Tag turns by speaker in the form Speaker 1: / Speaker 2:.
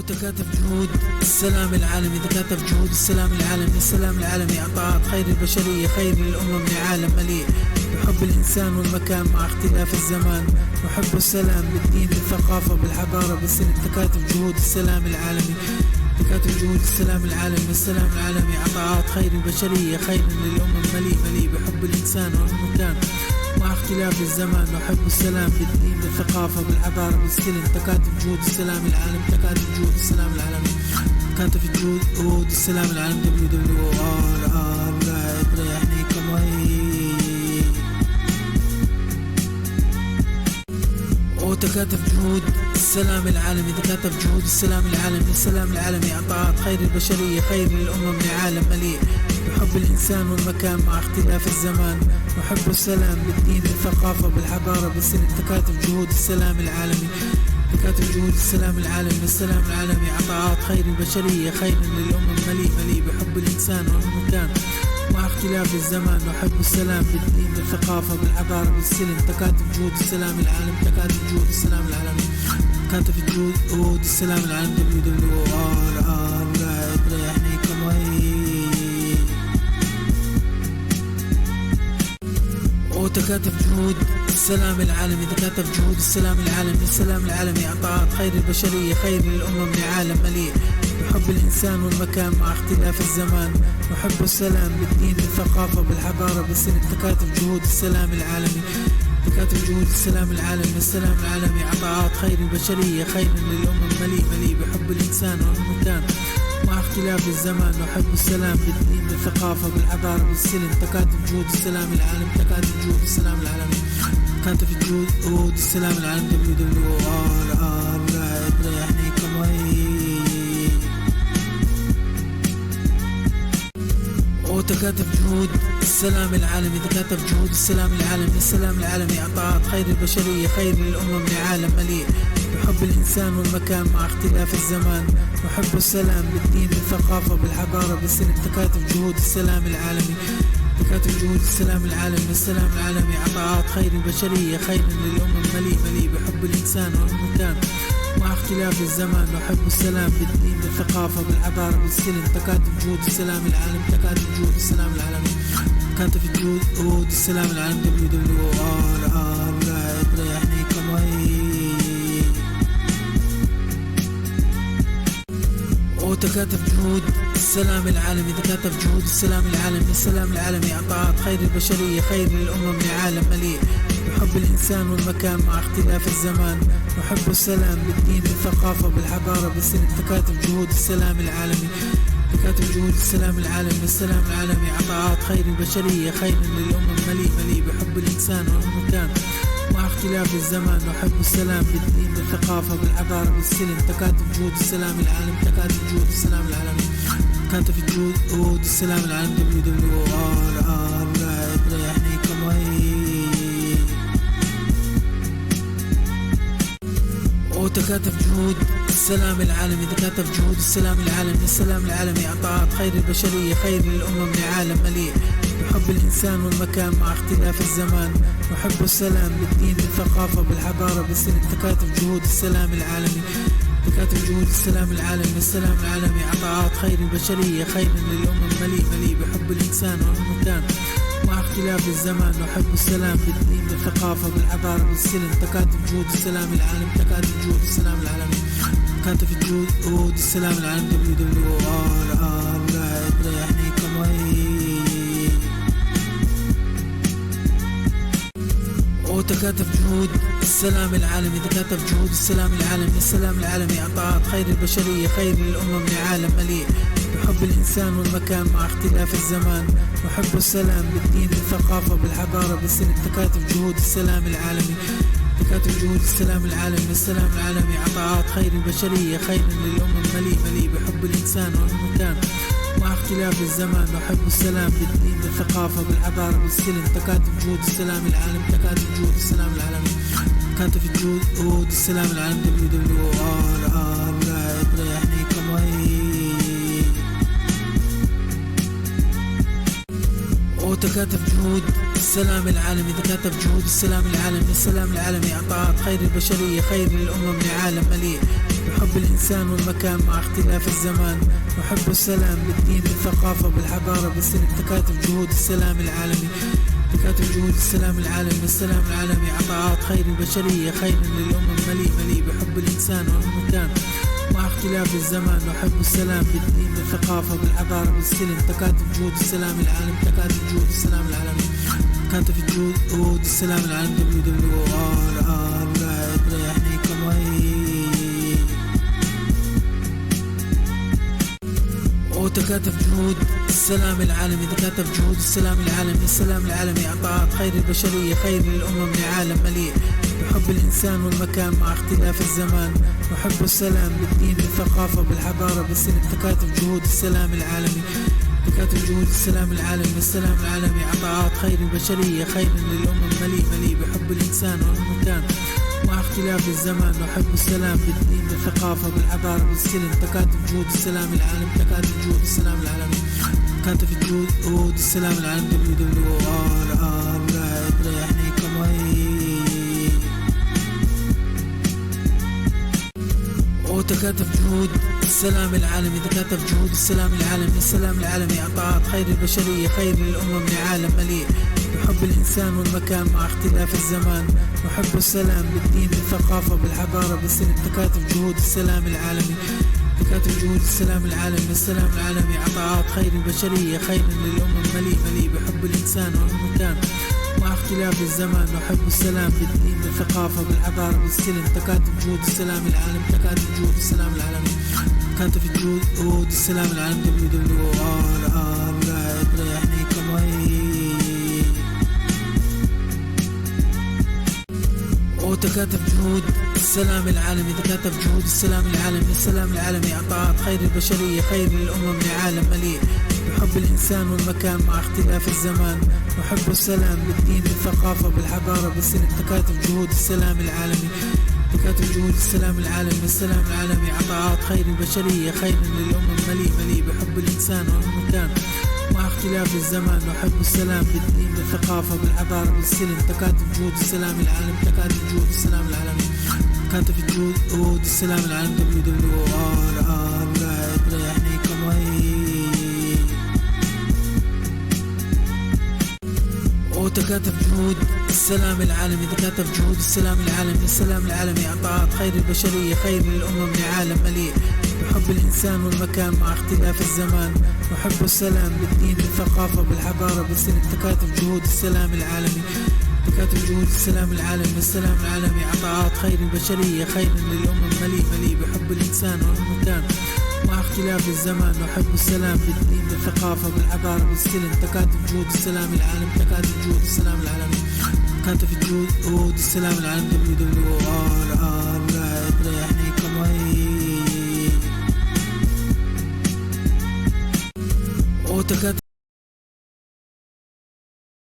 Speaker 1: وتكاتف جهود السلام العالمي، تكاتف جهود السلام العالمي، السلام العالمي عطاءات خير البشرية، خير للأمم لعالم مليء بحب الإنسان والمكان مع اختلاف الزمان، نحب السلام بالدين بالثقافة بالحضارة بالسلم. تكاتف جهود السلام العالمي، تكاتف جهود السلام العالمي، السلام العالمي عطاءات خير البشرية، خير للأمم مليء بحب الإنسان والمكان مع اختلاف الزمان، نحب السلام بالدين بالثقافة بالحضارة بالسلم. تكاتف جهود السلام العالمي، تكاتف جهود السلام العالمي، تكاتف جهود السلام العالمي. WWRR ريحني كمهي. وتكاتف جهود السلام العالمي، تكاتف جهود السلام العالمي، السلام العالمي عطاءات خير البشرية، خير للأمم لعالم مليء بحب الإنسان والمكان مع اختلاف الزمان، نحب السلام بالدين بالثقافة بالحضارة بالسلم. تكاتف جهود السلام العالمي، تكاتف جهود السلام العالمي، السلام العالمي عطاءات خير البشرية، خير للأمم مليء بحب الإنسان والمكان مع اختلاف الزمان، نحب السلام بالدين بالثقافة بالحضارة بالسلم. تكاتف جهود السلام العالمي، تكاتف جهود السلام العالمي، تكاتف جهود السلام العالمي. WWRR ريحني كمهي. وتكاتف جهود السلام العالمي، تكاتف جهود السلام العالمي، السلام العالمي عطاءات خير البشرية، خير للأمم لعالم مليء بحب الإنسان والمكان مع اختلاف الزمان، نحب السلام بالدين بالثقافة بالحضارة بالسلم. تكاتف جهود السلام العالمي، تكاتف جهود السلام العالمي، السلام العالمي عطاءات خير البشرية، خير للأمم مليء بحب الإنسان والمكان مع اختلاف الزمان، نحب السلام بالدين بالثقافة بالحضارة بالسلم. تكاتف جهود السلام العالمي، تكاتف جهود السلام العالمي، تكاتف جهود السلام العالمي. WWRR ريحني كمهي. وتكاتف جهود السلام العالمي، تكاتف جهود السلام العالمي، السلام العالمي عطاءات خير البشرية، خير للأمم لعالم مليء بحب الإنسان والمكان مع اختلاف الزمان، نحب السلام بالدين بالثقافة بالحضارة بالسلم. تكاتف جهود السلام العالمي، تكاتف جهود السلام العالمي، السلام العالمي عطاءات خير البشرية، خير للأمم مليء بحب الإنسان والمكان مع اختلاف الزمان، نحب السلام بالدين بالثقافة بالحضارة بالسلم. تكاتف جهود السلام العالمي، تكاتف جهود السلام العالمي، تكاتف جهود السلام العالمي. WWRR ريحني كمهي. وتكاتف جهود السلام العالمي، تكاتف جهود السلام العالمي، السلام العالمي عطاءات خير البشرية، خير للأمم لعالم مليء بحب الإنسان والمكان مع اختلاف الزمان، نحب السلام بالدين بالثقافة بالحضارة بالسلم. تكاتف جهود السلام العالمي، تكاتف جهود السلام العالمي، السلام العالمي عطاءات خير البشرية، خير للأمم مليء بحب الإنسان والمكان مع اختلاف الزمان، نحب السلام بالدين بالثقافة بالحضارة بالسلم. تكاتف جهود السلام العالمي، تكاتف جهود السلام العالمي، تكاتف جهود السلام العالمي. WWRR ريحني كمهي. وتكاتف جهود السلام العالمي، تكاتف جهود السلام العالمي، السلام العالمي عطاءات خير البشرية، خير للأمم لعالم مليء بحب الإنسان والمكان مع اختلاف الزمان، نحب السلام بالدين بالثقافة بالحضارة بالسلم. تكاتف جهود السلام العالمي، تكاتف جهود السلام العالمي، السلام العالمي عطاءات خير البشرية، خير للأمم مليء بحب الإنسان والمكان مع اختلاف الزمان، نحب السلام بالدين بالثقافة بالحضارة بالسلم. تكاتف جهود السلام العالمي، تكاتف جهود السلام العالمي، تكاتف جهود السلام العالمي. WWRR ريحني كمهي. وتكاتف جهود السلام العالمي، تكاتف جهود السلام العالمي، السلام العالمي عطاءات خير البشرية، خير للأمم لعالم مليء بحب الإنسان والمكان مع اختلاف الزمان، نحب السلام بالدين بالثقافة بالحضارة بالسلم. تكاتف جهود السلام العالمي، تكاتف جهود السلام العالمي، السلام العالمي عطاءات خير البشرية، خير للأمم مليء بحب الإنسان والمكان مع اختلاف الزمان، نحب السلام بالدين بالثقافة بالحضارة بالسلم. تكاتف جهود السلام العالمي، تكاتف جهود السلام العالمي، تكاتف جهود السلام العالمي. WWRR ريحني كمهي. وتكاتف جهود السلام العالمي، تكاتف جهود السلام العالمي، السلام العالمي عطاءات خير البشرية، خير للأمم لعالم مليء بحب الإنسان والمكان مع اختلاف الزمان. نحب السلام بالدين بالثقافة بالحضارة بالسلم، تكاتف جهود السلام العالمي، تكاتف جهود السلام العالمي. السلام العالمي عطاءات خير البشرية، خير للأمم، مليء مليء بحب الإنسان والمكان مع اختلاف الزمان. نحب السلام بالدين بالثقافة بالحضارة بالسلم، تكاتف جهود السلام العالمي، تكاتف جهود السلام العالمي، تكاتف جهود السلام العالمي. WWR ريحني كمي وتكاتف جهود السلام العالمي، تكاتف جهود السلام العالمي. السلام العالمي عطاءات خير البشرية، خير للأمم، لعالم مليء بحب الإنسان والمكان مع اختلاف الزمان. نحب السلام بالدين بالثقافة بالحضارة بالسلم، تكاتف جهود السلام العالمي، تكاتف جهود السلام العالمي. السلام العالمي عطاءات خير البشرية، خير للأمم، مليء مليء بحب الإنسان والمكان مع اختلاف الزمان. نحب السلام بالدين بالثقافة بالحضارة بالسلم، تكاتف جهود السلام العالمي، تكاتف جهود السلام العالمي، تكاتف جهود السلام العالمي. WWR ريحني كمي وتكاتف جهود السلام العالمي، تكاتف جهود السلام العالمي. السلام العالمي عطاءات خير البشرية، خير للأمم، لعالم مليء بحب الإنسان والمكان مع اختلاف الزمان. نحب السلام بالدين بالثقافة بالحضارة بالسلم، تكاتف جهود السلام العالمي، تكاتف جهود السلام العالمي. السلام العالمي عطاءات خير البشرية، خير للأمم، مليء مليء بحب الإنسان والمكان مع اختلاف الزمان. نحب السلام بالدين بالثقافة بالحضارة بالسلم، تكاتف جهود السلام العالمي، تكاتف جهود السلام العالمي، تكاتف جهود السلام العالمي. WWR ريحني كمي وتكاتف جهود السلام العالمي، تكاتف جهود السلام العالمي. السلام العالمي عطاءات خير البشرية، خير للأمم، لعالم مليء بحب الإنسان والمكان مع اختلاف الزمان. نحب السلام بالدين بالثقافة بالحضارة بالسلم، تكاتف جهود السلام العالمي، تكاتف جهود السلام العالمي. السلام العالمي عطاءات خير البشرية، خير للأمم، مليء مليء بحب الإنسان والمكان مع اختلاف الزمان. نحب السلام بالدين بالثقافة بالحضارة بالسلم، تكاتف جهود السلام العالمي، تكاتف جهود السلام العالمي، تكاتف جهود السلام العالمي. WWR ريحني كمي وتكاتف جهود السلام العالمي، تكاتف جهود السلام العالمي. السلام العالمي عطاءات خير البشرية، خير للأمم، لعالم مليء بحب الإنسان والمكان مع اختلاف الزمان. نحب السلام بالدين بالثقافة بالحضارة بالسلم، تكاتف جهود السلام العالمي، تكاتف جهود السلام العالمي. السلام العالمي عطاءات خير البشرية، خير للأمم، مليء مليء بحب الإنسان والمكان مع اختلاف الزمان. نحب السلام بالدين بالثقافة بالحضارة بالسلم، تكاتف جهود السلام العالمي، تكاتف جهود السلام العالمي، تكاتف جهود السلام العالمي. WWR ريحني كمي وتكاتف